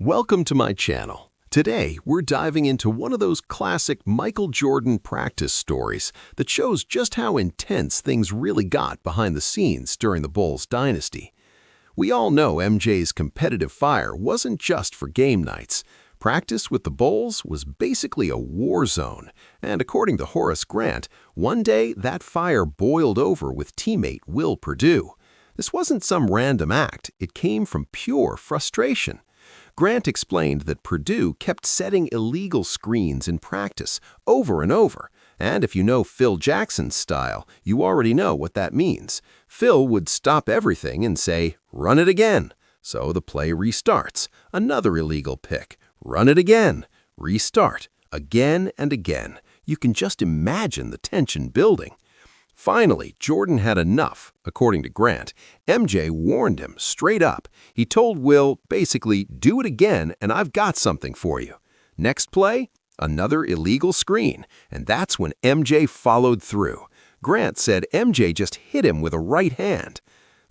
Welcome to my channel. Today, we're diving into one of those classic Michael Jordan practice stories that shows just how intense things really got behind the scenes during the Bulls dynasty. We all know MJ's competitive fire wasn't just for game nights. Practice with the Bulls was basically a war zone, and according to Horace Grant, one day that fire boiled over with teammate Will Perdue. This wasn't some random act, it came from pure frustration. Grant explained that Perdue kept setting illegal screens in practice over and over, and if you know Phil Jackson's style, you already know what that means. Phil would stop everything and say, "Run it again." So the play restarts. Another illegal pick. Run it again. Restart. Again and again. You can just imagine the tension building. Finally, Jordan had enough, according to Grant. MJ warned him straight up. He told Will, basically, do it again and I've got something for you. Next play, another illegal screen, and that's when MJ followed through. Grant said MJ just hit him with a right hand.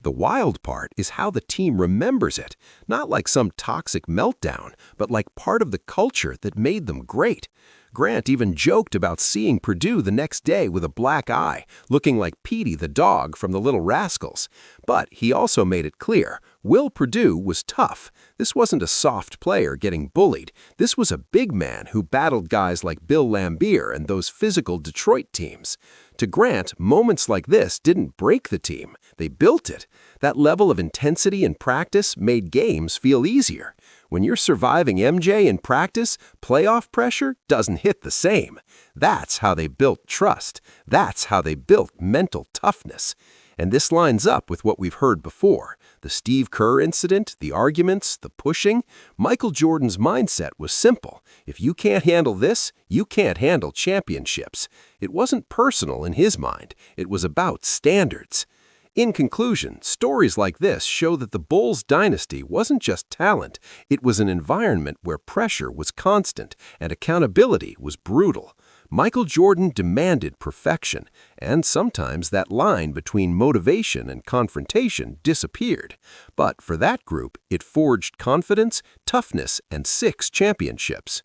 The wild part is how the team remembers it, not like some toxic meltdown, but like part of the culture that made them great. Grant even joked about seeing Perdue the next day with a black eye, looking like Petey the dog from the Little Rascals. But he also made it clear, Will Perdue was tough. This wasn't a soft player getting bullied. This was a big man who battled guys like Bill Laimbeer and those physical Detroit teams. To Grant, moments like this didn't break the team. They built it. That level of intensity in practice made games feel easier. When you're surviving MJ in practice, playoff pressure doesn't hit the same. That's how they built trust. That's how they built mental toughness. And this lines up with what we've heard before. The Steve Kerr incident, the arguments, the pushing. Michael Jordan's mindset was simple. If you can't handle this, you can't handle championships. It wasn't personal in his mind. It was about standards. In conclusion, stories like this show that the Bulls dynasty wasn't just talent, it was an environment where pressure was constant and accountability was brutal. Michael Jordan demanded perfection, and sometimes that line between motivation and confrontation disappeared. But for that group, it forged confidence, toughness, and 6 championships.